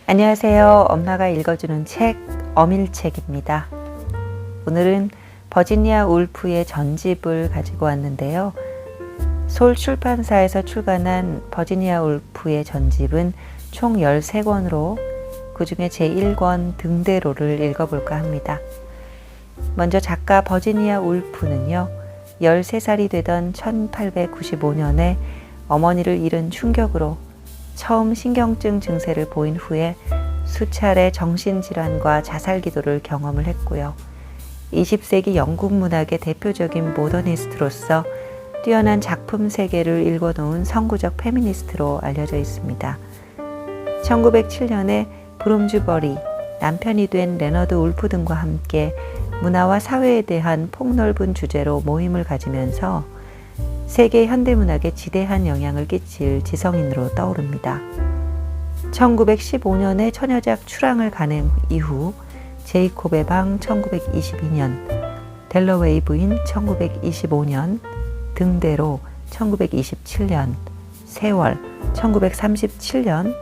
안녕하세요. 엄마가 읽어주는 책 어밀책입니다. 오늘은 버지니아 울프의 전집을 가지고 왔는데요. 솔 출판사에서 출간한 버지니아 울프의 전집은 총 13권으로 그 중에 제1권 등대로를 읽어볼까 합니다. 먼저 작가 버지니아 울프는요, 13살이 되던 1895년에 어머니를 잃은 충격으로 처음 신경증 증세를 보인 후에 수차례 정신질환과 자살기도를 경험을 했고요. 20세기 영국 문학의 대표적인 모더니스트로서 뛰어난 작품 세계를 읽어놓은 선구적 페미니스트로 알려져 있습니다. 1907년에 브룸주버리, 남편이 된 레너드 울프 등과 함께 문화와 사회에 대한 폭넓은 주제로 모임을 가지면서 세계 현대문학에 지대한 영향을 끼칠 지성인으로 떠오릅니다. 1915년에 처녀작 출항을 간행 이후 제이콥의 방 1922년, 델러웨이 부인 1925년, 등대로 1927년, 세월 1937년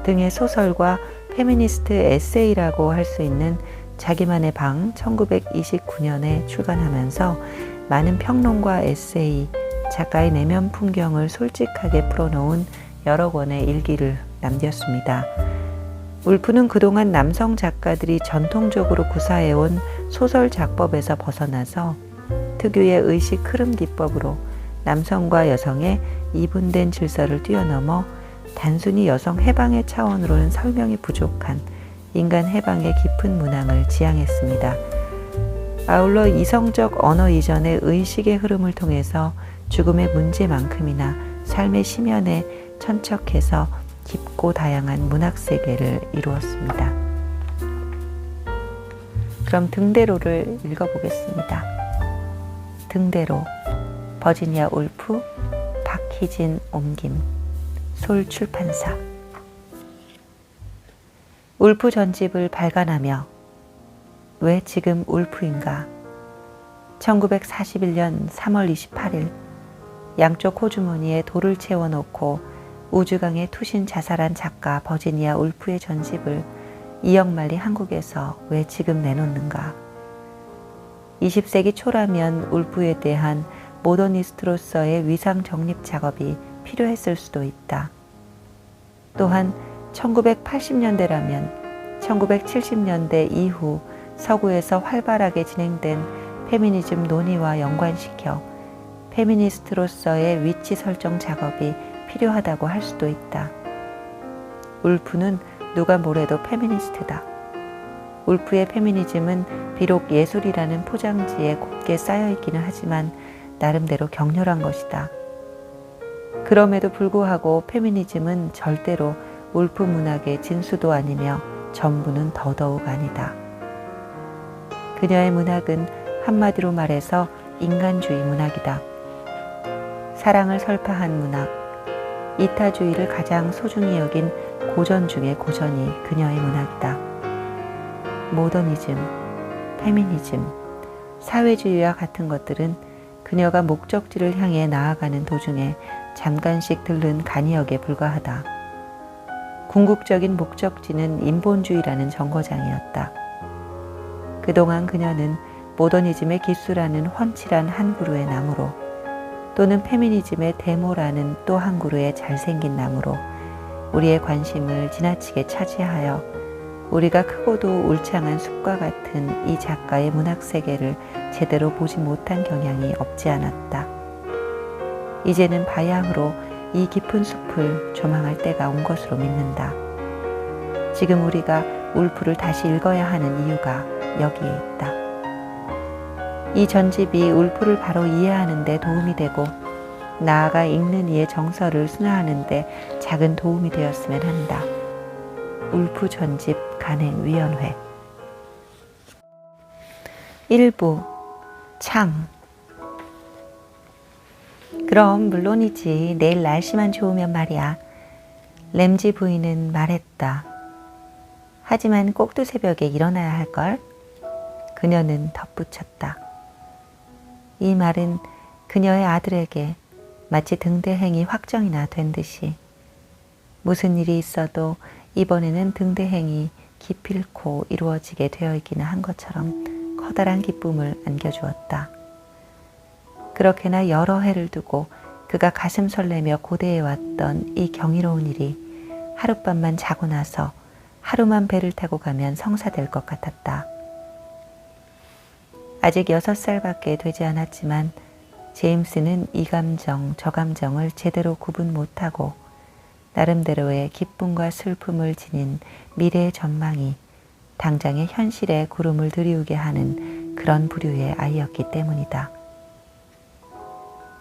등의 소설과 페미니스트 에세이라고 할 수 있는 자기만의 방 1929년에 출간하면서 많은 평론과 에세이, 작가의 내면 풍경을 솔직하게 풀어놓은 여러 권의 일기를 남겼습니다. 울프는 그동안 남성 작가들이 전통적으로 구사해온 소설 작법에서 벗어나서 특유의 의식 흐름 기법으로 남성과 여성의 이분된 질서를 뛰어넘어 단순히 여성 해방의 차원으로는 설명이 부족한 인간 해방의 깊은 문항을 지향했습니다. 아울러 이성적 언어 이전의 의식의 흐름을 통해서 죽음의 문제만큼이나 삶의 심연에 천척해서 깊고 다양한 문학 세계를 이루었습니다. 그럼 등대로를 읽어보겠습니다. 등대로, 버지니아 울프, 박희진 옮김, 솔 출판사. 울프 전집을 발간하며 왜 지금 울프인가? 1941년 3월 28일 양쪽 호주머니에 돌을 채워놓고 우주강에 투신 자살한 작가 버지니아 울프의 전집을 이역만리 한국에서 왜 지금 내놓는가? 20세기 초라면 울프에 대한 모더니스트로서의 위상 정립 작업이 필요했을 수도 있다. 또한 1980년대라면 1970년대 이후 서구에서 활발하게 진행된 페미니즘 논의와 연관시켜 페미니스트로서의 위치 설정 작업이 필요하다고 할 수도 있다. 울프는 누가 뭐래도 페미니스트다. 울프의 페미니즘은 비록 예술이라는 포장지에 곱게 쌓여있기는 하지만 나름대로 격렬한 것이다. 그럼에도 불구하고 페미니즘은 절대로 울프 문학의 진수도 아니며 전부는 더더욱 아니다. 그녀의 문학은 한마디로 말해서 인간주의 문학이다. 사랑을 설파한 문학, 이타주의를 가장 소중히 여긴 고전 중의 고전이 그녀의 문학이다. 모더니즘, 페미니즘, 사회주의와 같은 것들은 그녀가 목적지를 향해 나아가는 도중에 잠깐씩 들른 간이역에 불과하다. 궁극적인 목적지는 인본주의라는 정거장이었다. 그동안 그녀는 모더니즘의 기수라는 훤칠한 한 그루의 나무로 또는 페미니즘의 데모라는 또 한 그루의 잘생긴 나무로 우리의 관심을 지나치게 차지하여 우리가 크고도 울창한 숲과 같은 이 작가의 문학 세계를 제대로 보지 못한 경향이 없지 않았다. 이제는 바야흐로 이 깊은 숲을 조망할 때가 온 것으로 믿는다. 지금 우리가 울프를 다시 읽어야 하는 이유가 여기에 있다. 이 전집이 울프를 바로 이해하는 데 도움이 되고 나아가 읽는 이의 정서를 순화하는 데 작은 도움이 되었으면 한다. 울프 전집 간행위원회 1부 창. 그럼 물론이지. 내일 날씨만 좋으면 말이야. 램지 부인은 말했다. 하지만 꼭두 새벽에 일어나야 할걸? 그녀는 덧붙였다. 이 말은 그녀의 아들에게 마치 등대행이 확정이나 된 듯이 무슨 일이 있어도 이번에는 등대행이 기필코 이루어지게 되어 있기는 한 것처럼 커다란 기쁨을 안겨주었다. 그렇게나 여러 해를 두고 그가 가슴 설레며 고대해왔던 이 경이로운 일이 하룻밤만 자고 나서 하루만 배를 타고 가면 성사될 것 같았다. 아직 6살밖에 되지 않았지만 제임스는 이 감정 저 감정을 제대로 구분 못하고 나름대로의 기쁨과 슬픔을 지닌 미래의 전망이 당장의 현실에 구름을 들이우게 하는 그런 부류의 아이였기 때문이다.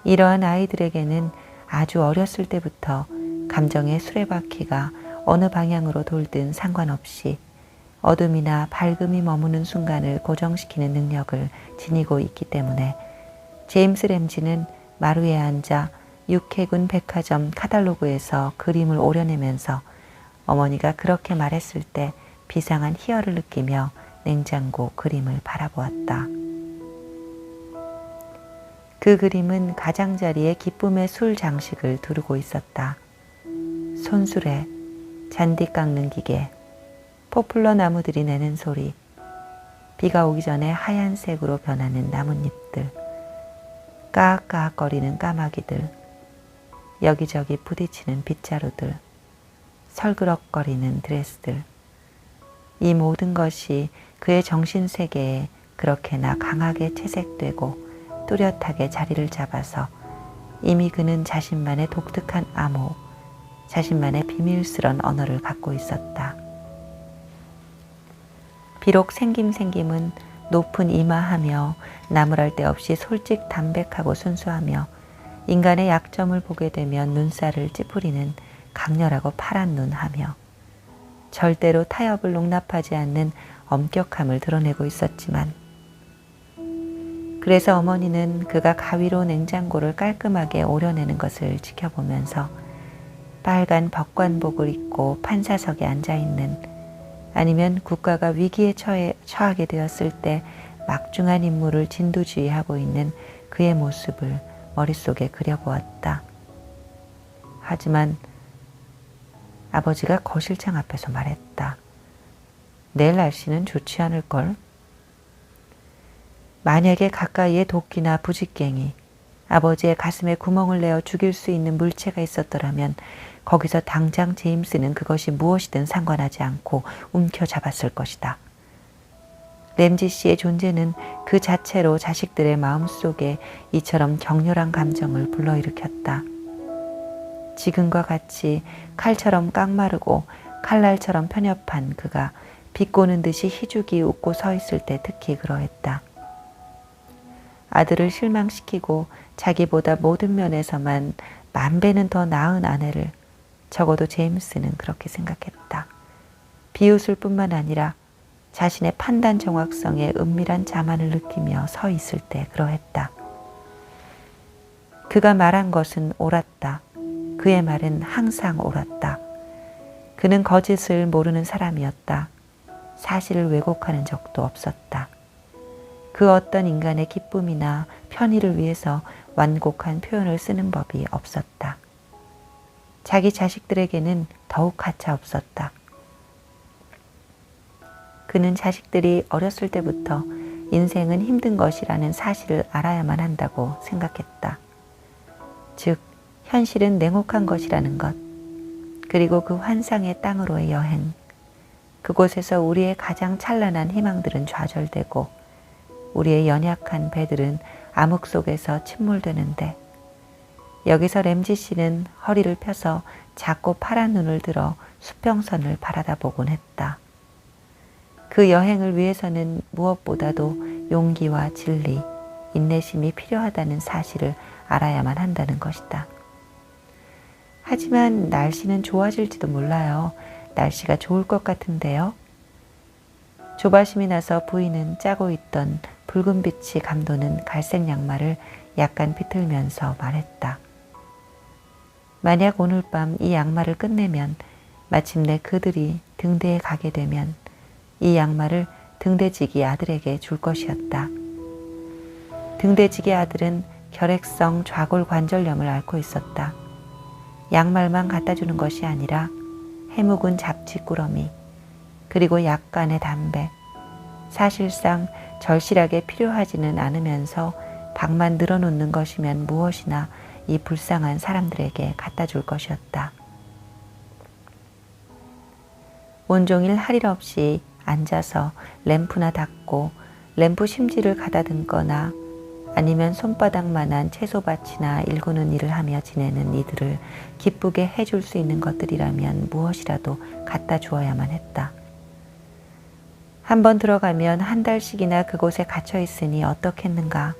이러한 아이들에게는 아주 어렸을 때부터 감정의 수레바퀴가 어느 방향으로 돌든 상관없이 어둠이나 밝음이 머무는 순간을 고정시키는 능력을 지니고 있기 때문에 제임스 램지는 마루에 앉아 육해군 백화점 카탈로그에서 그림을 오려내면서 어머니가 그렇게 말했을 때 비상한 희열을 느끼며 냉장고 그림을 바라보았다. 그 그림은 가장자리에 기쁨의 술 장식을 두르고 있었다. 손수레, 잔디 깎는 기계, 포플러 나무들이 내는 소리, 비가 오기 전에 하얀색으로 변하는 나뭇잎들, 까악까악거리는 까마귀들, 여기저기 부딪히는 빗자루들, 설그럭거리는 드레스들. 이 모든 것이 그의 정신세계에 그렇게나 강하게 채색되고 뚜렷하게 자리를 잡아서 이미 그는 자신만의 독특한 암호, 자신만의 비밀스런 언어를 갖고 있었다. 비록 생김은 높은 이마하며 나무랄 데 없이 솔직 담백하고 순수하며 인간의 약점을 보게 되면 눈살을 찌푸리는 강렬하고 파란 눈하며 절대로 타협을 용납하지 않는 엄격함을 드러내고 있었지만 그래서 어머니는 그가 가위로 냉장고를 깔끔하게 오려내는 것을 지켜보면서 빨간 법관복을 입고 판사석에 앉아있는 아니면 국가가 위기에 처하게 되었을 때 막중한 임무를 진두지휘하고 있는 그의 모습을 머릿속에 그려보았다. 하지만 아버지가 거실창 앞에서 말했다. 내일 날씨는 좋지 않을걸? 만약에 가까이에 도끼나 부직갱이, 아버지의 가슴에 구멍을 내어 죽일 수 있는 물체가 있었더라면 거기서 당장 제임스는 그것이 무엇이든 상관하지 않고 움켜잡았을 것이다. 램지 씨의 존재는 그 자체로 자식들의 마음속에 이처럼 격렬한 감정을 불러일으켰다. 지금과 같이 칼처럼 깡마르고 칼날처럼 편협한 그가 비꼬는 듯이 희죽이 웃고 서 있을 때 특히 그러했다. 아들을 실망시키고 자기보다 모든 면에서만 10,000배는 더 나은 아내를, 적어도 제임스는 그렇게 생각했다. 비웃을 뿐만 아니라 자신의 판단 정확성에 은밀한 자만을 느끼며 서 있을 때 그러했다. 그가 말한 것은 옳았다. 그의 말은 항상 옳았다. 그는 거짓을 모르는 사람이었다. 사실을 왜곡하는 적도 없었다. 그 어떤 인간의 기쁨이나 편의를 위해서 완곡한 표현을 쓰는 법이 없었다. 자기 자식들에게는 더욱 가차 없었다. 그는 자식들이 어렸을 때부터 인생은 힘든 것이라는 사실을 알아야만 한다고 생각했다. 즉, 현실은 냉혹한 것이라는 것, 그리고 그 환상의 땅으로의 여행, 그곳에서 우리의 가장 찬란한 희망들은 좌절되고 우리의 연약한 배들은 암흑 속에서 침몰되는데 여기서 램지 씨는 허리를 펴서 작고 파란 눈을 들어 수평선을 바라다 보곤 했다. 그 여행을 위해서는 무엇보다도 용기와 진리, 인내심이 필요하다는 사실을 알아야만 한다는 것이다. 하지만 날씨는 좋아질지도 몰라요. 날씨가 좋을 것 같은데요. 조바심이 나서 부인은 짜고 있던 붉은 빛이 감도는 갈색 양말을 약간 비틀면서 말했다. 만약 오늘 밤 이 양말을 끝내면 마침내 그들이 등대에 가게 되면 이 양말을 등대지기 아들에게 줄 것이었다. 등대지기 아들은 결핵성 좌골관절염을 앓고 있었다. 양말만 갖다 주는 것이 아니라 해묵은 잡지꾸러미, 그리고 약간의 담배, 사실상 절실하게 필요하지는 않으면서 방만 늘어놓는 것이면 무엇이나 이 불쌍한 사람들에게 갖다 줄 것이었다. 온종일 할 일 없이 앉아서 램프나 닦고 램프 심지를 가다듬거나 아니면 손바닥만한 채소밭이나 일구는 일을 하며 지내는 이들을 기쁘게 해줄 수 있는 것들이라면 무엇이라도 갖다 주어야만 했다. 한번 들어가면 한 달씩이나 그곳에 갇혀 있으니 어떻겠는가.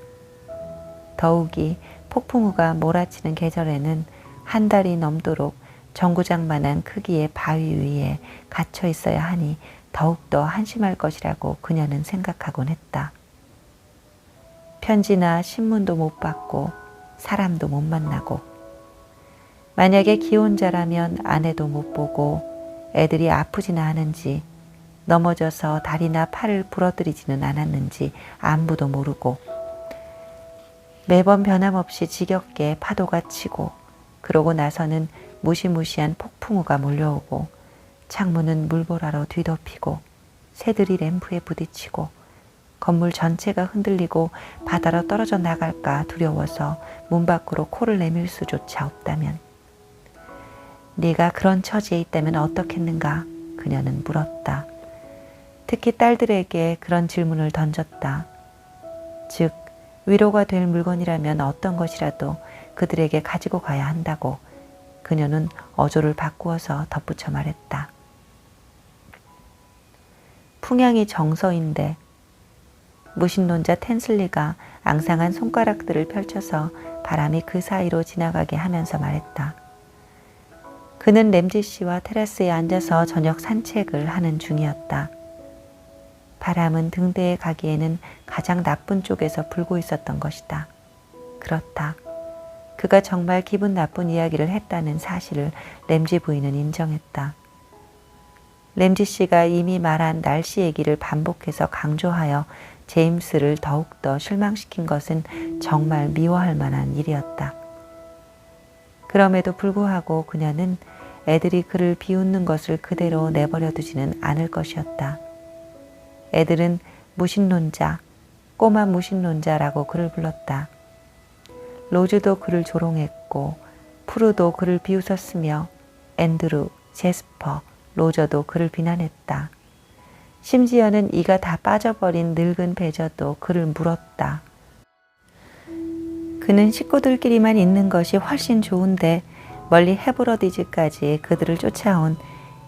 더욱이 폭풍우가 몰아치는 계절에는 한 달이 넘도록 정구장만한 크기의 바위 위에 갇혀 있어야 하니 더욱더 한심할 것이라고 그녀는 생각하곤 했다. 편지나 신문도 못 받고 사람도 못 만나고, 만약에 기혼자라면 아내도 못 보고 애들이 아프지나 하는지, 넘어져서 다리나 팔을 부러뜨리지는 않았는지 안부도 모르고, 매번 변함없이 지겹게 파도가 치고, 그러고 나서는 무시무시한 폭풍우가 몰려오고, 창문은 물보라로 뒤덮이고, 새들이 램프에 부딪히고, 건물 전체가 흔들리고 바다로 떨어져 나갈까 두려워서 문 밖으로 코를 내밀 수조차 없다면, 네가 그런 처지에 있다면 어떻겠는가? 그녀는 물었다. 특히 딸들에게 그런 질문을 던졌다. 즉, 위로가 될 물건이라면 어떤 것이라도 그들에게 가지고 가야 한다고 그녀는 어조를 바꾸어서 덧붙여 말했다. 풍향이 정서인데, 무신론자 텐슬리가 앙상한 손가락들을 펼쳐서 바람이 그 사이로 지나가게 하면서 말했다. 그는 램지 씨와 테라스에 앉아서 저녁 산책을 하는 중이었다. 바람은 등대에 가기에는 가장 나쁜 쪽에서 불고 있었던 것이다. 그렇다. 그가 정말 기분 나쁜 이야기를 했다는 사실을 램지 부인은 인정했다. 램지 씨가 이미 말한 날씨 얘기를 반복해서 강조하여 제임스를 더욱더 실망시킨 것은 정말 미워할 만한 일이었다. 그럼에도 불구하고 그녀는 애들이 그를 비웃는 것을 그대로 내버려 두지는 않을 것이었다. 애들은 무신론자, 꼬마 무신론자라고 그를 불렀다. 로즈도 그를 조롱했고, 프루도 그를 비웃었으며, 앤드루, 제스퍼, 로저도 그를 비난했다. 심지어는 이가 다 빠져버린 늙은 베저도 그를 물었다. 그는 식구들끼리만 있는 것이 훨씬 좋은데 멀리 헤브러디즈까지 그들을 쫓아온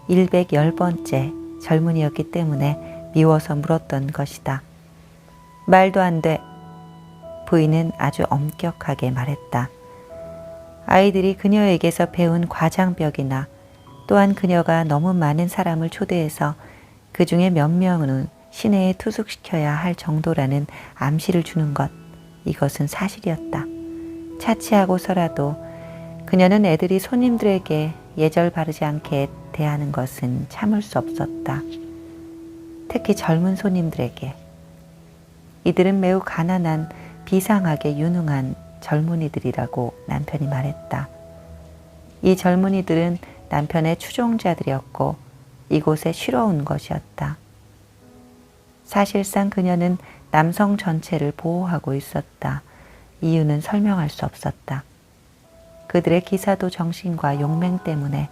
110번째 젊은이였기 때문에 미워서 물었던 것이다. 말도 안 돼. 부인은 아주 엄격하게 말했다. 아이들이 그녀에게서 배운 과장벽이나 또한 그녀가 너무 많은 사람을 초대해서 그 중에 몇 명은 시내에 투숙시켜야 할 정도라는 암시를 주는 것, 이것은 사실이었다. 차치하고서라도 그녀는 애들이 손님들에게 예절 바르지 않게 대하는 것은 참을 수 없었다. 특히 젊은 손님들에게. 이들은 매우 가난한 비상하게 유능한 젊은이들이라고 남편이 말했다. 이 젊은이들은 남편의 추종자들이었고 이곳에 쉬러 온 것이었다. 사실상 그녀는 남성 전체를 보호하고 있었다. 이유는 설명할 수 없었다. 그들의 기사도 정신과 용맹 때문에,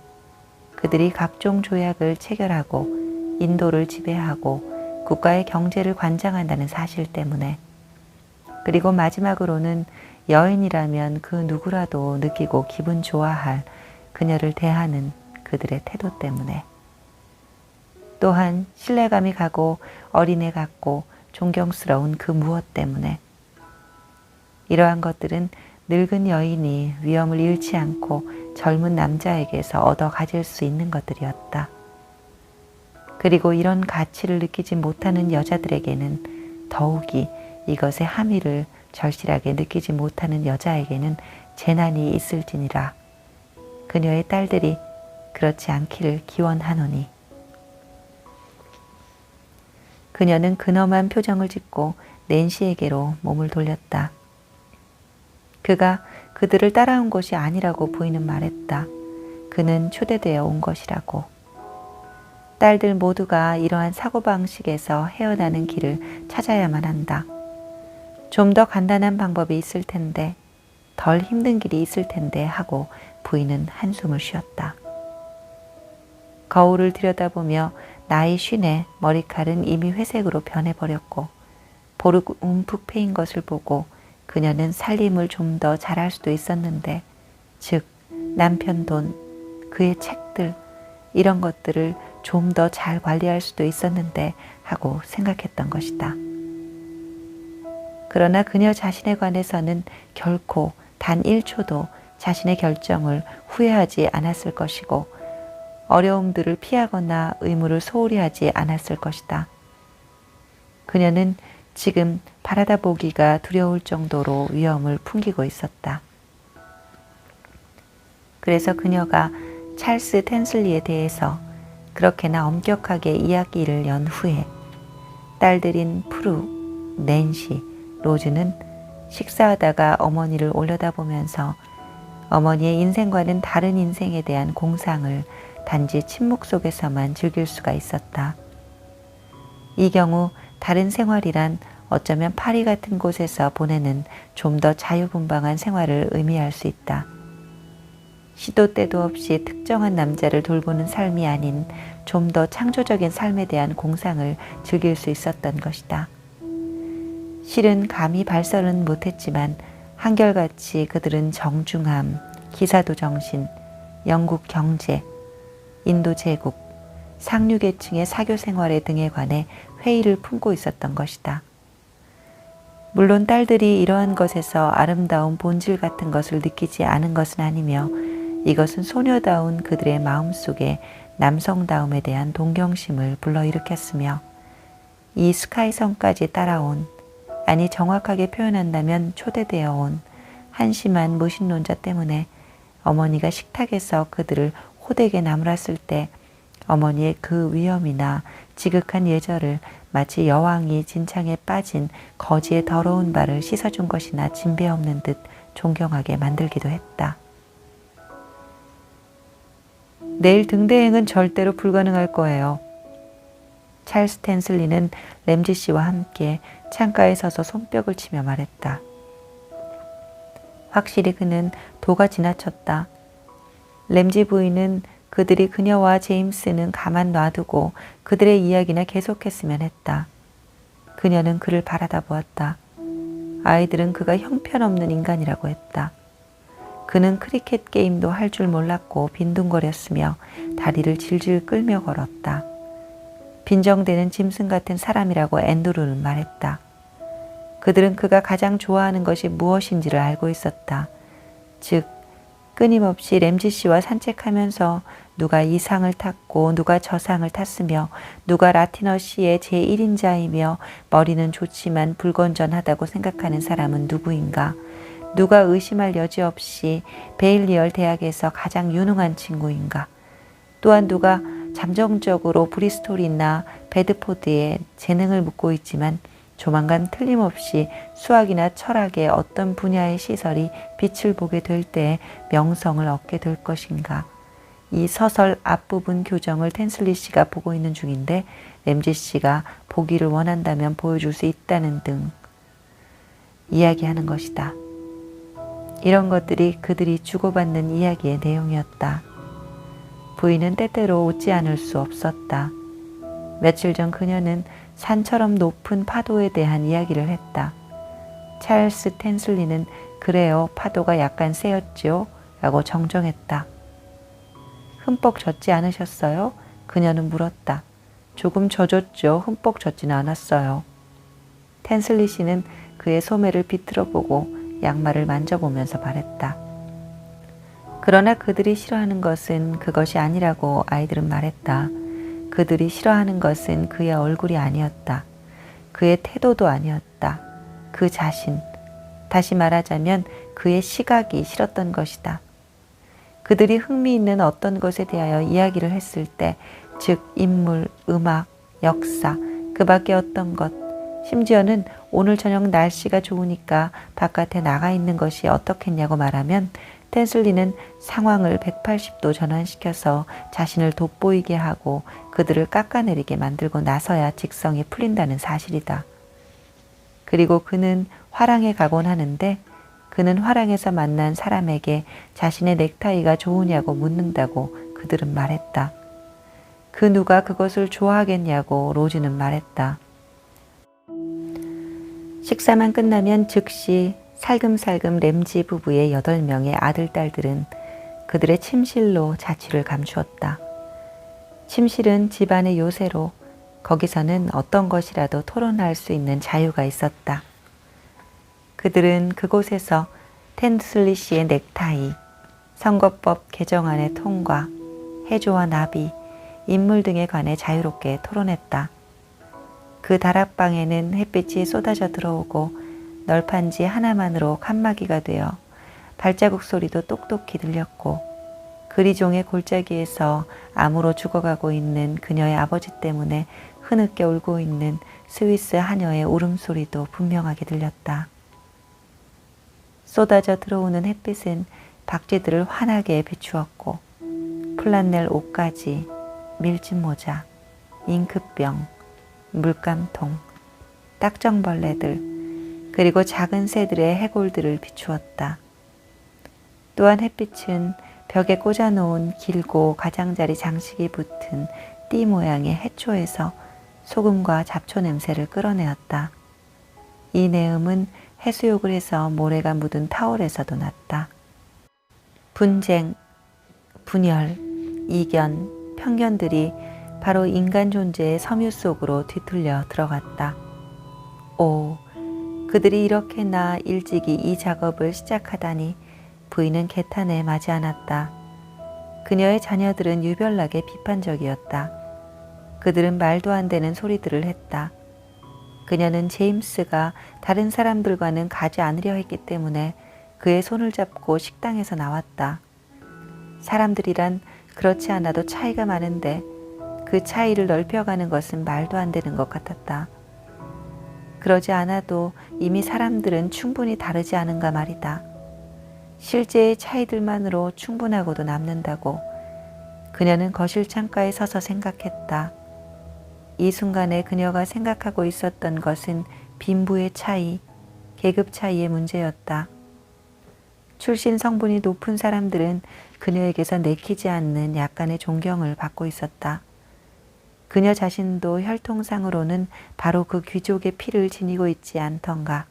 그들이 각종 조약을 체결하고 인도를 지배하고 국가의 경제를 관장한다는 사실 때문에, 그리고 마지막으로는 여인이라면 그 누구라도 느끼고 기분 좋아할 그녀를 대하는 그들의 태도 때문에, 또한 신뢰감이 가고 어린애 같고 존경스러운 그 무엇 때문에, 이러한 것들은 늙은 여인이 위험을 잃지 않고 젊은 남자에게서 얻어 가질 수 있는 것들이었다. 그리고 이런 가치를 느끼지 못하는 여자들에게는, 더욱이 이것의 함의를 절실하게 느끼지 못하는 여자에게는 재난이 있을지니라. 그녀의 딸들이 그렇지 않기를 기원하노니. 그녀는 근엄한 표정을 짓고 낸시에게로 몸을 돌렸다. 그가 그들을 따라온 것이 아니라고 부인은 말했다. 그는 초대되어 온 것이라고. 딸들 모두가 이러한 사고방식에서 헤어나는 길을 찾아야만 한다. 좀 더 간단한 방법이 있을 텐데, 덜 힘든 길이 있을 텐데 하고 부인은 한숨을 쉬었다. 거울을 들여다보며 나이 50에 머리칼은 이미 회색으로 변해버렸고 보르고 움푹 패인 것을 보고 그녀는 살림을 좀 더 잘할 수도 있었는데, 즉 남편 돈, 그의 책들, 이런 것들을 좀 더 잘 관리할 수도 있었는데 하고 생각했던 것이다. 그러나 그녀 자신에 관해서는 결코 단 1초도 자신의 결정을 후회하지 않았을 것이고 어려움들을 피하거나 의무를 소홀히 하지 않았을 것이다. 그녀는 지금 바라다 보기가 두려울 정도로 위험을 풍기고 있었다. 그래서 그녀가 찰스 텐슬리에 대해서 그렇게나 엄격하게 이야기를 연 후에 딸들인 프루, 낸시, 로즈는 식사하다가 어머니를 올려다보면서 어머니의 인생과는 다른 인생에 대한 공상을 단지 침묵 속에서만 즐길 수가 있었다. 이 경우 다른 생활이란 어쩌면 파리 같은 곳에서 보내는 좀 더 자유분방한 생활을 의미할 수 있다. 시도 때도 없이 특정한 남자를 돌보는 삶이 아닌 좀 더 창조적인 삶에 대한 공상을 즐길 수 있었던 것이다. 실은 감히 발설은 못했지만 한결같이 그들은 정중함, 기사도 정신, 영국 경제, 인도 제국, 상류계층의 사교 생활에 등에 관해 회의를 품고 있었던 것이다. 물론 딸들이 이러한 것에서 아름다운 본질 같은 것을 느끼지 않은 것은 아니며 이것은 소녀다운 그들의 마음속에 남성다움에 대한 동경심을 불러일으켰으며 이 스카이성까지 따라온, 아니 정확하게 표현한다면 초대되어 온 한심한 무신론자 때문에 어머니가 식탁에서 그들을 호되게 나무랐을 때 어머니의 그 위험이나 지극한 예절을 마치 여왕이 진창에 빠진 거지의 더러운 발을 씻어준 것이나 진배 없는 듯 존경하게 만들기도 했다. 내일 등대행은 절대로 불가능할 거예요. 찰스 텐슬리는 램지 씨와 함께 창가에 서서 손뼉을 치며 말했다. 확실히 그는 도가 지나쳤다. 램지 부인은 그들이 그녀와 제임스는 가만 놔두고 그들의 이야기나 계속했으면 했다. 그녀는 그를 바라다 보았다. 아이들은 그가 형편없는 인간이라고 했다. 그는 크리켓 게임도 할 줄 몰랐고 빈둥거렸으며 다리를 질질 끌며 걸었다. 빈정대는 짐승 같은 사람이라고 앤드루는 말했다. 그들은 그가 가장 좋아하는 것이 무엇인지를 알고 있었다. 즉 끊임없이 램지 씨와 산책하면서 누가 이 상을 탔고 누가 저 상을 탔으며 누가 라티너 씨의 제1인자이며 머리는 좋지만 불건전하다고 생각하는 사람은 누구인가, 누가 의심할 여지 없이 베일리얼 대학에서 가장 유능한 친구인가, 또한 누가 잠정적으로 브리스톨이나 베드포드에 재능을 묻고 있지만 조만간 틀림없이 수학이나 철학의 어떤 분야의 시설이 빛을 보게 될 때 명성을 얻게 될 것인가. 이 서설 앞부분 교정을 텐슬리 씨가 보고 있는 중인데 램지 씨가 보기를 원한다면 보여줄 수 있다는 등 이야기하는 것이다. 이런 것들이 그들이 주고받는 이야기의 내용이었다. 부인은 때때로 웃지 않을 수 없었다. 며칠 전 그녀는 산처럼 높은 파도에 대한 이야기를 했다. 찰스 텐슬리는 그래요, 파도가 약간 세였죠? 라고 정정했다. 흠뻑 젖지 않으셨어요? 그녀는 물었다. 조금 젖었죠. 흠뻑 젖지는 않았어요. 텐슬리 씨는 그의 소매를 비틀어 보고 양말을 만져보면서 말했다. 그러나 그들이 싫어하는 것은 그것이 아니라고 아이들은 말했다. 그들이 싫어하는 것은 그의 얼굴이 아니었다. 그의 태도도 아니었다. 그 자신, 다시 말하자면 그의 시각이 싫었던 것이다. 그들이 흥미있는 어떤 것에 대하여 이야기를 했을 때, 즉 인물, 음악, 역사, 그 밖에 어떤 것, 심지어는 오늘 저녁 날씨가 좋으니까 바깥에 나가 있는 것이 어떻겠냐고 말하면 텐슬리는 상황을 180도 전환시켜서 자신을 돋보이게 하고 그들을 깎아내리게 만들고 나서야 직성이 풀린다는 사실이다. 그리고 그는 화랑에 가곤 하는데 그는 화랑에서 만난 사람에게 자신의 넥타이가 좋으냐고 묻는다고 그들은 말했다. 그 누가 그것을 좋아하겠냐고 로즈는 말했다. 식사만 끝나면 즉시 살금살금 램지 부부의 8명의 아들, 딸들은 그들의 침실로 자취를 감추었다. 침실은 집안의 요새로 거기서는 어떤 것이라도 토론할 수 있는 자유가 있었다. 그들은 그곳에서 텐슬리 씨의 넥타이, 선거법 개정안의 통과, 해조와 나비, 인물 등에 관해 자유롭게 토론했다. 그 다락방에는 햇빛이 쏟아져 들어오고 널판지 하나만으로 칸막이가 되어 발자국 소리도 똑똑히 들렸고 그리종의 골짜기에서 암으로 죽어가고 있는 그녀의 아버지 때문에 흐느껴 울고 있는 스위스 하녀의 울음소리도 분명하게 들렸다. 쏟아져 들어오는 햇빛은 박쥐들을 환하게 비추었고 플란넬 옷가지, 밀짚모자, 잉크병, 물감통, 딱정벌레들, 그리고 작은 새들의 해골들을 비추었다. 또한 햇빛은 벽에 꽂아놓은 길고 가장자리 장식이 붙은 띠 모양의 해초에서 소금과 잡초 냄새를 끌어내었다. 이 내음은 해수욕을 해서 모래가 묻은 타올에서도 났다. 분쟁, 분열, 이견, 편견들이 바로 인간 존재의 섬유 속으로 뒤틀려 들어갔다. 오, 그들이 이렇게나 일찍이 이 작업을 시작하다니 부인은 개탄에 맞이 않았다. 그녀의 자녀들은 유별나게 비판적이었다. 그들은 말도 안 되는 소리들을 했다. 그녀는 제임스가 다른 사람들과는 가지 않으려 했기 때문에 그의 손을 잡고 식당에서 나왔다. 사람들이란 그렇지 않아도 차이가 많은데 그 차이를 넓혀가는 것은 말도 안 되는 것 같았다. 그러지 않아도 이미 사람들은 충분히 다르지 않은가 말이다. 실제의 차이들만으로 충분하고도 남는다고 그녀는 거실 창가에 서서 생각했다. 이 순간에 그녀가 생각하고 있었던 것은 빈부의 차이, 계급 차이의 문제였다. 출신 성분이 높은 사람들은 그녀에게서 내키지 않는 약간의 존경을 받고 있었다. 그녀 자신도 혈통상으로는 바로 그 귀족의 피를 지니고 있지 않던가.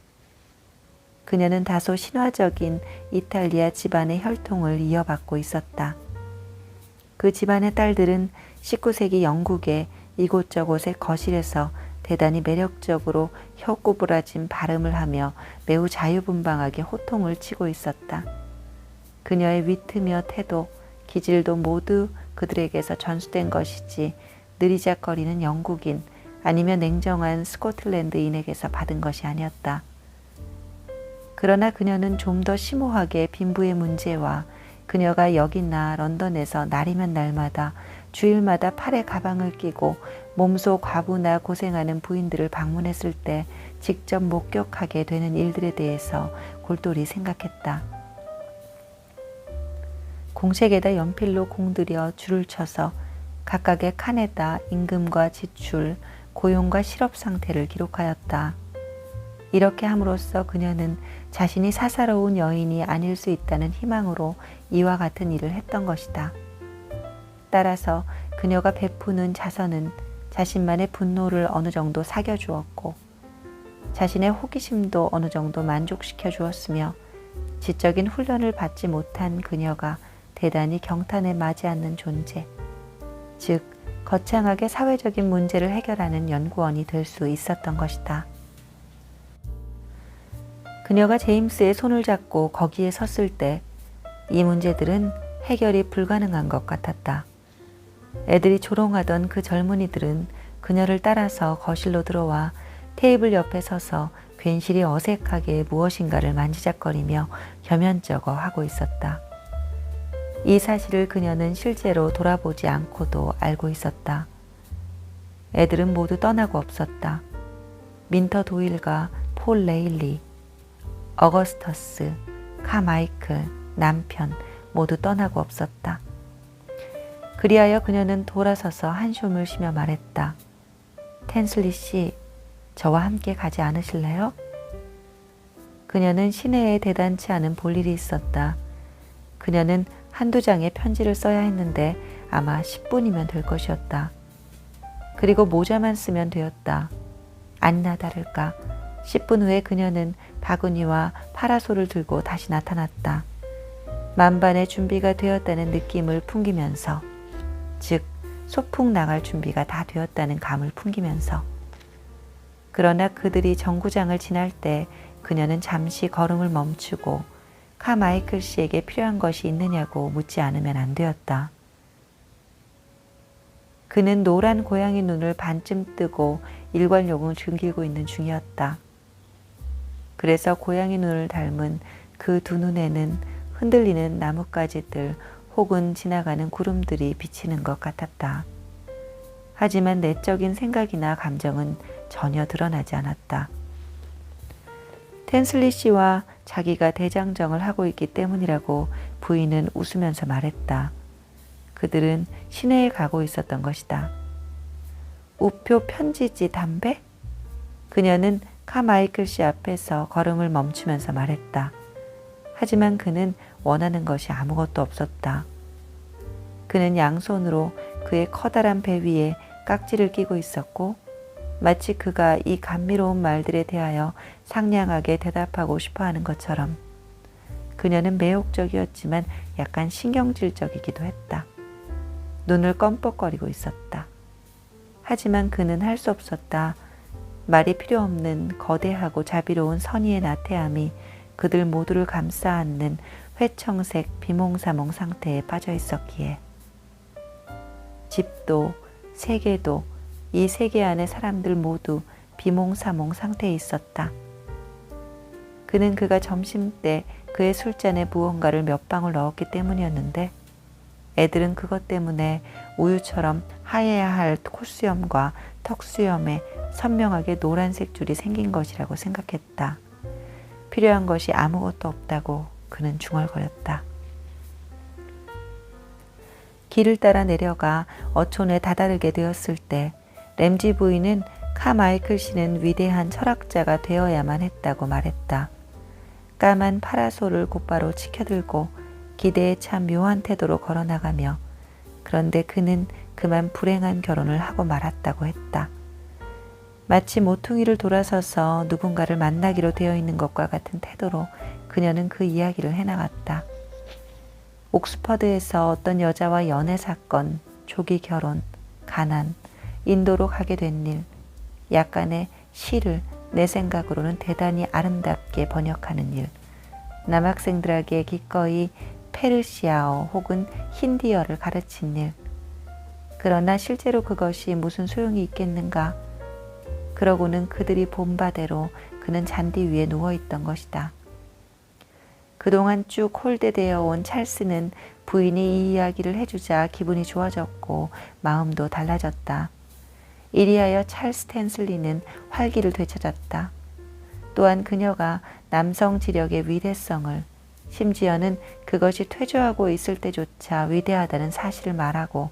그녀는 다소 신화적인 이탈리아 집안의 혈통을 이어받고 있었다. 그 집안의 딸들은 19세기 영국의 이곳저곳의 거실에서 대단히 매력적으로 혀꼬부라진 발음을 하며 매우 자유분방하게 호통을 치고 있었다. 그녀의 위트며 태도, 기질도 모두 그들에게서 전수된 것이지 느리작거리는 영국인 아니면 냉정한 스코틀랜드인에게서 받은 것이 아니었다. 그러나 그녀는 좀 더 심오하게 빈부의 문제와 그녀가 여기나 런던에서 날이면 날마다 주일마다 팔에 가방을 끼고 몸소 과부나 고생하는 부인들을 방문했을 때 직접 목격하게 되는 일들에 대해서 골똘히 생각했다. 공책에다 연필로 공들여 줄을 쳐서 각각의 칸에다 임금과 지출, 고용과 실업 상태를 기록하였다. 이렇게 함으로써 그녀는 자신이 사사로운 여인이 아닐 수 있다는 희망으로 이와 같은 일을 했던 것이다. 따라서 그녀가 베푸는 자선은 자신만의 분노를 어느 정도 사겨주었고 자신의 호기심도 어느 정도 만족시켜 주었으며 지적인 훈련을 받지 못한 그녀가 대단히 경탄에 맞이 않는 존재, 즉 거창하게 사회적인 문제를 해결하는 연구원이 될 수 있었던 것이다. 그녀가 제임스의 손을 잡고 거기에 섰을 때 이 문제들은 해결이 불가능한 것 같았다. 애들이 조롱하던 그 젊은이들은 그녀를 따라서 거실로 들어와 테이블 옆에 서서 괜시리 어색하게 무엇인가를 만지작거리며 겸연쩍어 하고 있었다. 이 사실을 그녀는 실제로 돌아보지 않고도 알고 있었다. 애들은 모두 떠나고 없었다. 민터 도일과 폴 레일리, 어거스터스, 카마이클, 남편 모두 떠나고 없었다. 그리하여 그녀는 돌아서서 한숨을 쉬며 말했다. 텐슬리 씨, 저와 함께 가지 않으실래요? 그녀는 시내에 대단치 않은 볼일이 있었다. 그녀는 한두 장의 편지를 써야 했는데 아마 10분이면 될 것이었다. 그리고 모자만 쓰면 되었다. 아니나 다를까 10분 후에 그녀는 바구니와 파라솔을 들고 다시 나타났다. 만반의 준비가 되었다는 느낌을 풍기면서, 즉 소풍 나갈 준비가 다 되었다는 감을 풍기면서. 그러나 그들이 정구장을 지날 때 그녀는 잠시 걸음을 멈추고 카마이클 씨에게 필요한 것이 있느냐고 묻지 않으면 안 되었다. 그는 노란 고양이 눈을 반쯤 뜨고 일관욕을 즐기고 있는 중이었다. 그래서 고양이 눈을 닮은 그 두 눈에는 흔들리는 나뭇가지들 혹은 지나가는 구름들이 비치는 것 같았다. 하지만 내적인 생각이나 감정은 전혀 드러나지 않았다. 텐슬리 씨와 자기가 대장정을 하고 있기 때문이라고 부인은 웃으면서 말했다. 그들은 시내에 가고 있었던 것이다. 우표 편지지 담배? 그녀는 카마이클 씨 앞에서 걸음을 멈추면서 말했다. 하지만 그는 원하는 것이 아무것도 없었다. 그는 양손으로 그의 커다란 배 위에 깍지를 끼고 있었고 마치 그가 이 감미로운 말들에 대하여 상냥하게 대답하고 싶어하는 것처럼 그녀는 매혹적이었지만 약간 신경질적이기도 했다. 눈을 껌뻑거리고 있었다. 하지만 그는 할 수 없었다. 말이 필요 없는 거대하고 자비로운 선의의 나태함이 그들 모두를 감싸 안는 회청색 비몽사몽 상태에 빠져 있었기에. 집도 세계도 이 세계 안의 사람들 모두 비몽사몽 상태에 있었다. 그는 그가 점심때 그의 술잔에 무언가를 몇 방울 넣었기 때문이었는데 애들은 그것 때문에 우유처럼 하얘야 할 콧수염과 턱수염에 선명하게 노란색 줄이 생긴 것이라고 생각했다. 필요한 것이 아무것도 없다고 그는 중얼거렸다. 길을 따라 내려가 어촌에 다다르게 되었을 때 램지 부인은 카마이클 씨는 위대한 철학자가 되어야만 했다고 말했다. 까만 파라솔을 곧바로 치켜들고 기대에 참 묘한 태도로 걸어나가며 그런데 그는 그만 불행한 결혼을 하고 말았다고 했다. 마치 모퉁이를 돌아서서 누군가를 만나기로 되어 있는 것과 같은 태도로 그녀는 그 이야기를 해나갔다. 옥스퍼드에서 어떤 여자와 연애 사건, 조기 결혼, 가난, 인도로 가게 된 일, 약간의 시를 내 생각으로는 대단히 아름답게 번역하는 일, 남학생들에게 기꺼이 페르시아어 혹은 힌디어를 가르친 일. 그러나 실제로 그것이 무슨 소용이 있겠는가? 그러고는 그들이 본 바대로 그는 잔디 위에 누워있던 것이다. 그동안 쭉 홀대되어 온 찰스는 부인이 이 이야기를 해주자 기분이 좋아졌고 마음도 달라졌다. 이리하여 찰스 텐슬리는 활기를 되찾았다. 또한 그녀가 남성 지력의 위대성을, 심지어는 그것이 퇴조하고 있을 때조차 위대하다는 사실을 말하고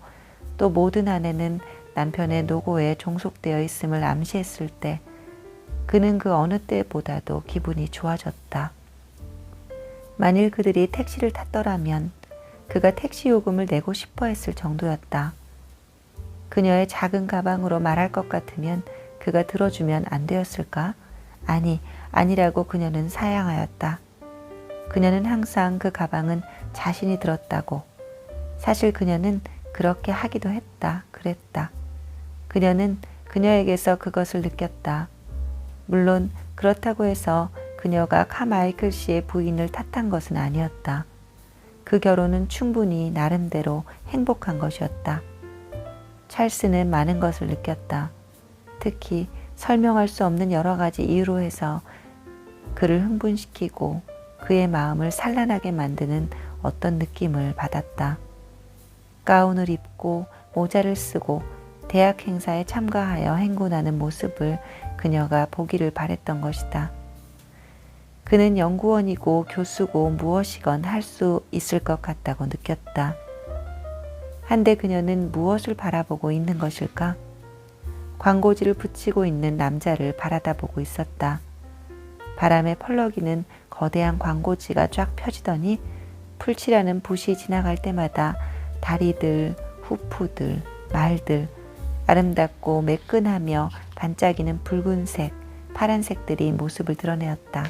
또 모든 아내는 남편의 노고에 종속되어 있음을 암시했을 때 그는 그 어느 때보다도 기분이 좋아졌다. 만일 그들이 택시를 탔더라면 그가 택시 요금을 내고 싶어 했을 정도였다. 그녀의 작은 가방으로 말할 것 같으면 그가 들어주면 안 되었을까? 아니라고 그녀는 사양하였다. 그녀는 항상 그 가방은 자신이 들었다고. 사실 그녀는 그렇게 하기도 했다. 그랬다. 그녀는 그녀에게서 그것을 느꼈다. 물론 그렇다고 해서 그녀가 카마이클 씨의 부인을 탓한 것은 아니었다. 그 결혼은 충분히 나름대로 행복한 것이었다. 찰스는 많은 것을 느꼈다. 특히 설명할 수 없는 여러 가지 이유로 해서 그를 흥분시키고 그의 마음을 산란하게 만드는 어떤 느낌을 받았다. 가운을 입고 모자를 쓰고 대학 행사에 참가하여 행군하는 모습을 그녀가 보기를 바랬던 것이다. 그는 연구원이고 교수고 무엇이건 할 수 있을 것 같다고 느꼈다. 한데 그녀는 무엇을 바라보고 있는 것일까? 광고지를 붙이고 있는 남자를 바라다보고 있었다. 바람에 펄럭이는 거대한 광고지가 쫙 펴지더니 풀칠하는 붓이 지나갈 때마다 다리들, 후프들, 말들, 아름답고 매끈하며 반짝이는 붉은색, 파란색들이 모습을 드러내었다.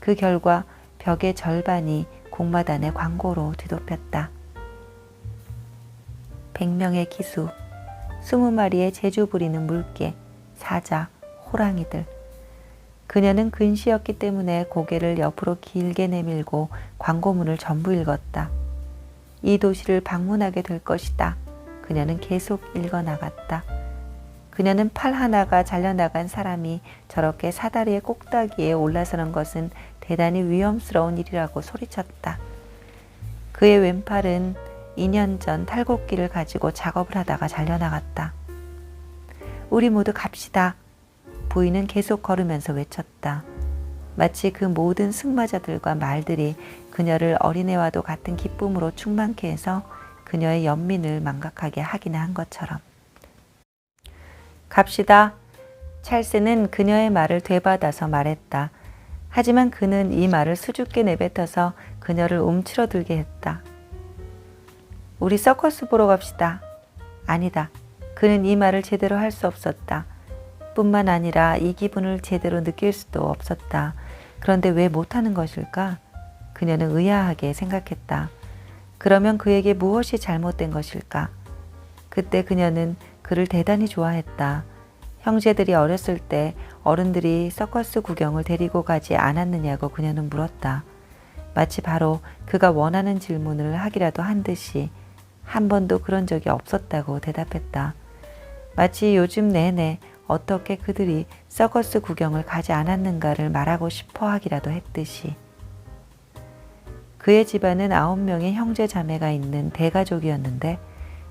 그 결과 벽의 절반이 공마단의 광고로 뒤덮였다. 100명의 기수, 20마리의 재주 부리는 물개, 사자, 호랑이들. 그녀는 근시였기 때문에 고개를 옆으로 길게 내밀고 광고문을 전부 읽었다. 이 도시를 방문하게 될 것이다. 그녀는 계속 읽어나갔다. 그녀는 팔 하나가 잘려나간 사람이 저렇게 사다리의 꼭다기에 올라서는 것은 대단히 위험스러운 일이라고 소리쳤다. 그의 왼팔은 2년 전 탈곡기를 가지고 작업을 하다가 잘려나갔다. 우리 모두 갑시다. 부인은 계속 걸으면서 외쳤다. 마치 그 모든 승마자들과 말들이 그녀를 어린애와도 같은 기쁨으로 충만케 해서 그녀의 연민을 망각하게 하기나 한 것처럼. 갑시다. 찰스는 그녀의 말을 되받아서 말했다. 하지만 그는 이 말을 수줍게 내뱉어서 그녀를 움츠러들게 했다. 우리 서커스 보러 갑시다. 아니다. 그는 이 말을 제대로 할 수 없었다. 뿐만 아니라 이 기분을 제대로 느낄 수도 없었다. 그런데 왜 못하는 것일까? 그녀는 의아하게 생각했다. 그러면 그에게 무엇이 잘못된 것일까? 그때 그녀는 그를 대단히 좋아했다. 형제들이 어렸을 때 어른들이 서커스 구경을 데리고 가지 않았느냐고 그녀는 물었다. 마치 바로 그가 원하는 질문을 하기라도 한 듯이 한 번도 그런 적이 없었다고 대답했다. 마치 요즘 내내 어떻게 그들이 서커스 구경을 가지 않았는가를 말하고 싶어 하기라도 했듯이. 그의 집안은 9명의 형제 자매가 있는 대가족이었는데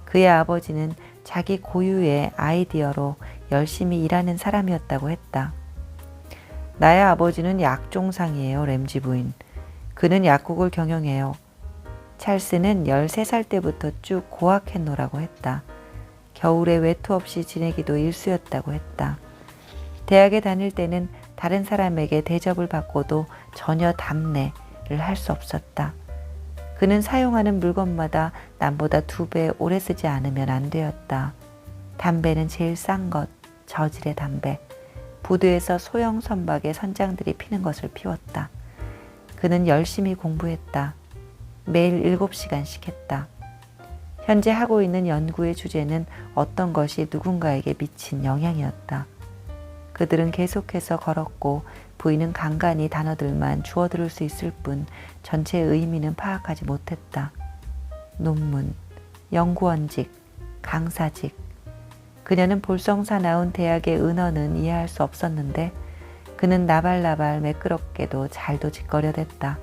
그의 아버지는 자기 고유의 아이디어로 열심히 일하는 사람이었다고 했다. 나의 아버지는 약종상이에요, 램지 부인. 그는 약국을 경영해요. 찰스는 13살 때부터 쭉 고학했노라고 했다. 겨울에 외투 없이 지내기도 일쑤였다고 했다. 대학에 다닐 때는 다른 사람에게 대접을 받고도 전혀 답례를 할 수 없었다. 그는 사용하는 물건마다 남보다 2배 오래 쓰지 않으면 안 되었다. 담배는 제일 싼 것, 저질의 담배. 부두에서 소형 선박의 선장들이 피는 것을 피웠다. 그는 열심히 공부했다. 매일 7시간씩 했다. 현재 하고 있는 연구의 주제는 어떤 것이 누군가에게 미친 영향이었다. 그들은 계속해서 걸었고 부인은 간간히 단어들만 주워들을 수 있을 뿐 전체의 의미는 파악하지 못했다. 논문, 연구원직, 강사직. 그녀는 볼성사나운 대학의 은어는 이해할 수 없었는데 그는 나발나발 매끄럽게도 잘도 짓거려댔다.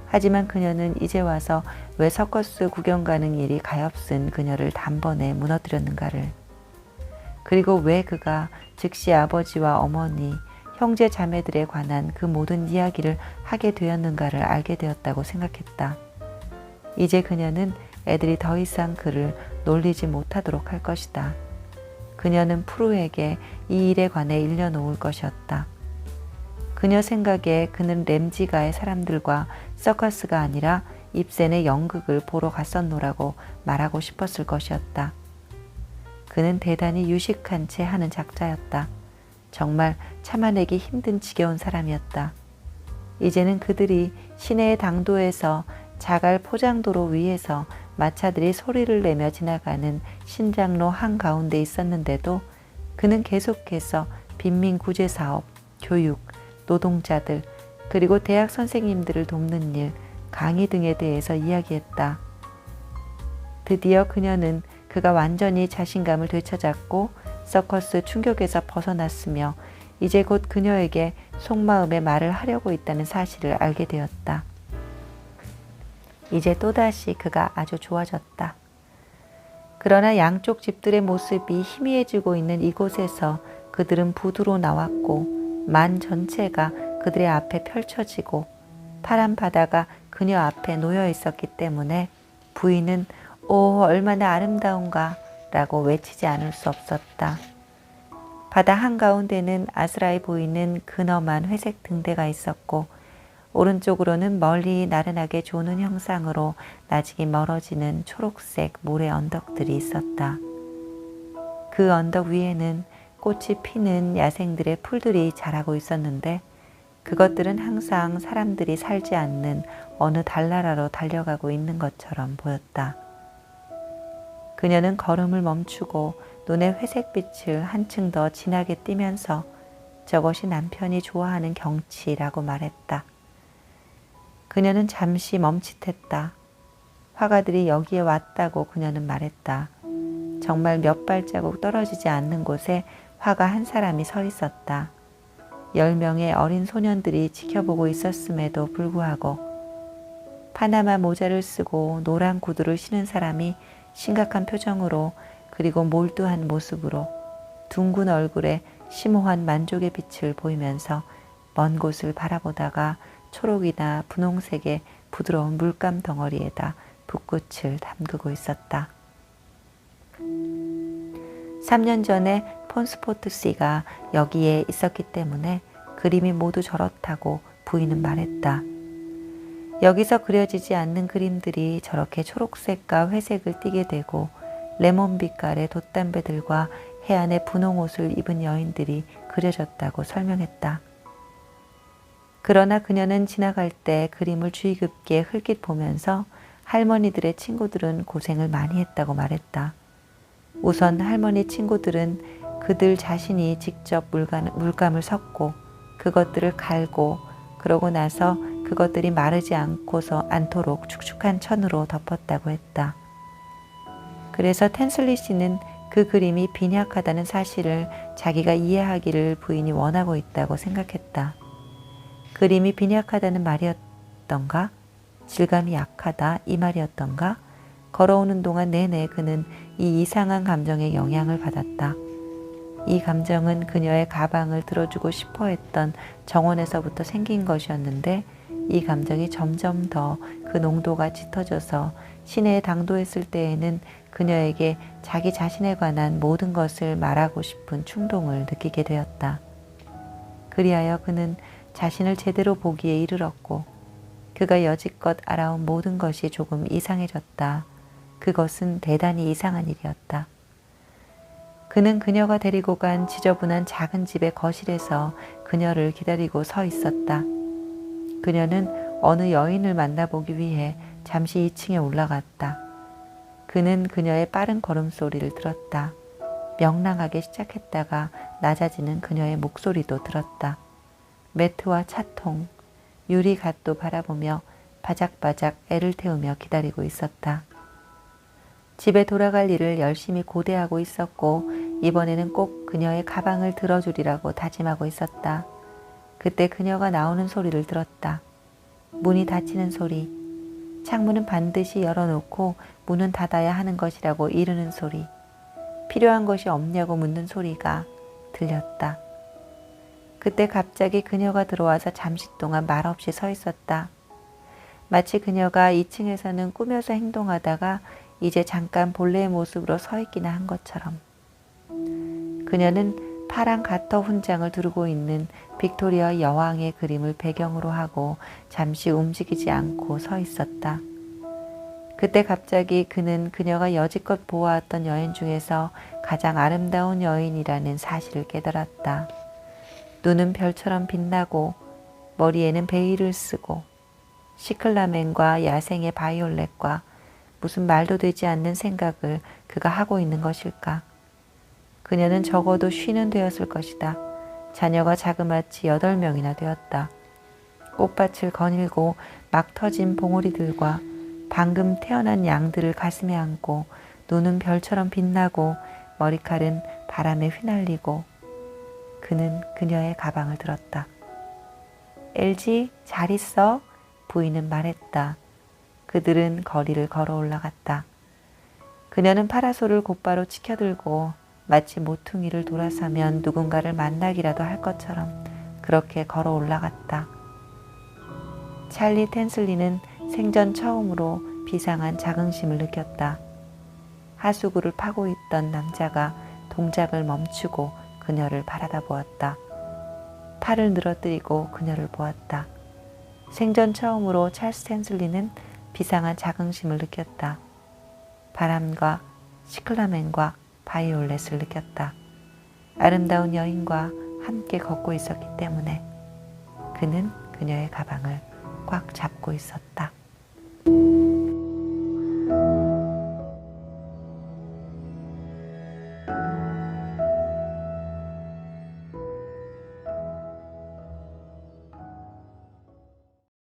하지만 그녀는 이제 와서 왜 서커스 구경 가는 일이 가엾은 그녀를 단번에 무너뜨렸는가를, 그리고 왜 그가 즉시 아버지와 어머니, 형제 자매들에 관한 그 모든 이야기를 하게 되었는가를 알게 되었다고 생각했다. 이제 그녀는 애들이 더 이상 그를 놀리지 못하도록 할 것이다. 그녀는 프루에게 이 일에 관해 일려놓을 것이었다. 그녀 생각에 그는 램지가의 사람들과 서커스가 아니라 입센의 연극을 보러 갔었노라고 말하고 싶었을 것이었다. 그는 대단히 유식한 채 하는 작자였다. 정말 참아내기 힘든 지겨운 사람이었다. 이제는 그들이 시내의 당도에서 자갈 포장도로 위에서 마차들이 소리를 내며 지나가는 신장로 한가운데 있었는데도 그는 계속해서 빈민구제사업, 교육, 노동자들, 그리고 대학 선생님들을 돕는 일, 강의 등에 대해서 이야기했다. 드디어 그녀는 그가 완전히 자신감을 되찾았고 서커스 충격에서 벗어났으며 이제 곧 그녀에게 속마음의 말을 하려고 있다는 사실을 알게 되었다. 이제 또다시 그가 아주 좋아졌다. 그러나 양쪽 집들의 모습이 희미해지고 있는 이곳에서 그들은 부두로 나왔고 만 전체가 그들의 앞에 펼쳐지고 파란 바다가 그녀 앞에 놓여 있었기 때문에 부인은 오, 얼마나 아름다운가 라고 외치지 않을 수 없었다. 바다 한가운데는 아스라에 보이는 근엄한 회색 등대가 있었고 오른쪽으로는 멀리 나른하게 조는 형상으로 나직이 멀어지는 초록색 모래 언덕들이 있었다. 그 언덕 위에는 꽃이 피는 야생들의 풀들이 자라고 있었는데 그것들은 항상 사람들이 살지 않는 어느 달나라로 달려가고 있는 것처럼 보였다. 그녀는 걸음을 멈추고 눈의 회색빛을 한층 더 진하게 띠면서 저것이 남편이 좋아하는 경치라고 말했다. 그녀는 잠시 멈칫했다. 화가들이 여기에 왔다고 그녀는 말했다. 정말 몇 발자국 떨어지지 않는 곳에 화가 한 사람이 서 있었다. 10명의 어린 소년들이 지켜보고 있었음에도 불구하고 파나마 모자를 쓰고 노란 구두를 신은 사람이 심각한 표정으로 그리고 몰두한 모습으로 둥근 얼굴에 심오한 만족의 빛을 보이면서 먼 곳을 바라보다가 초록이나 분홍색의 부드러운 물감 덩어리에다 붓끝을 담그고 있었다. 3년 전에 폰스포트 씨가 여기에 있었기 때문에 그림이 모두 저렇다고 부인은 말했다. 여기서 그려지지 않는 그림들이 저렇게 초록색과 회색을 띠게 되고 레몬 빛깔의 돛담배들과 해안의 분홍 옷을 입은 여인들이 그려졌다고 설명했다. 그러나 그녀는 지나갈 때 그림을 주의 깊게 흘낏 보면서 할머니들의 친구들은 고생을 많이 했다고 말했다. 우선 할머니 친구들은 그들 자신이 직접 물감을 섞고 그것들을 갈고 그러고 나서 그것들이 마르지 않도록 축축한 천으로 덮었다고 했다. 그래서 텐슬리 씨는 그 그림이 빈약하다는 사실을 자기가 이해하기를 부인이 원하고 있다고 생각했다. 그림이 빈약하다는 말이었던가? 질감이 약하다 이 말이었던가? 걸어오는 동안 내내 그는 이 이상한 감정에 영향을 받았다. 이 감정은 그녀의 가방을 들어주고 싶어 했던 정원에서부터 생긴 것이었는데 이 감정이 점점 더 그 농도가 짙어져서 시내에 당도했을 때에는 그녀에게 자기 자신에 관한 모든 것을 말하고 싶은 충동을 느끼게 되었다. 그리하여 그는 자신을 제대로 보기에 이르렀고 그가 여지껏 알아온 모든 것이 조금 이상해졌다. 그것은 대단히 이상한 일이었다. 그는 그녀가 데리고 간 지저분한 작은 집의 거실에서 그녀를 기다리고 서 있었다. 그녀는 어느 여인을 만나보기 위해 잠시 2층에 올라갔다. 그는 그녀의 빠른 걸음소리를 들었다. 명랑하게 시작했다가 낮아지는 그녀의 목소리도 들었다. 매트와 차통, 유리갓도 바라보며 바작바작 애를 태우며 기다리고 있었다. 집에 돌아갈 일을 열심히 고대하고 있었고 이번에는 꼭 그녀의 가방을 들어주리라고 다짐하고 있었다. 그때 그녀가 나오는 소리를 들었다. 문이 닫히는 소리, 창문은 반드시 열어놓고 문은 닫아야 하는 것이라고 이르는 소리, 필요한 것이 없냐고 묻는 소리가 들렸다. 그때 갑자기 그녀가 들어와서 잠시 동안 말없이 서 있었다. 마치 그녀가 2층에서는 꾸며서 행동하다가 이제 잠깐 본래의 모습으로 서 있기나 한 것처럼. 그녀는 파란 가터 훈장을 두르고 있는 빅토리아 여왕의 그림을 배경으로 하고 잠시 움직이지 않고 서 있었다. 그때 갑자기 그는 그녀가 여지껏 보아왔던 여인 중에서 가장 아름다운 여인이라는 사실을 깨달았다. 눈은 별처럼 빛나고 머리에는 베일을 쓰고 시클라멘과 야생의 바이올렛과 무슨 말도 되지 않는 생각을 그가 하고 있는 것일까? 그녀는 적어도 50은 되었을 것이다. 자녀가 자그마치 8명이나 되었다. 꽃밭을 거닐고 막 터진 봉오리들과 방금 태어난 양들을 가슴에 안고 눈은 별처럼 빛나고 머리칼은 바람에 휘날리고 그는 그녀의 가방을 들었다. 엘지 잘 있어? 부인은 말했다. 그들은 거리를 걸어 올라갔다. 그녀는 파라솔을 곧바로 치켜들고 마치 모퉁이를 돌아서면 누군가를 만나기라도 할 것처럼 그렇게 걸어 올라갔다. 찰리 텐슬리는 생전 처음으로 비상한 자긍심을 느꼈다. 하수구를 파고 있던 남자가 동작을 멈추고 그녀를 바라다 보았다. 팔을 늘어뜨리고 그녀를 보았다. 생전 처음으로 찰스 텐슬리는 비상한 자긍심을 느꼈다. 바람과 시클라멘과 바이올렛을 느꼈다. 아름다운 여인과 함께 걷고 있었기 때문에 그는 그녀의 가방을 꽉 잡고 있었다.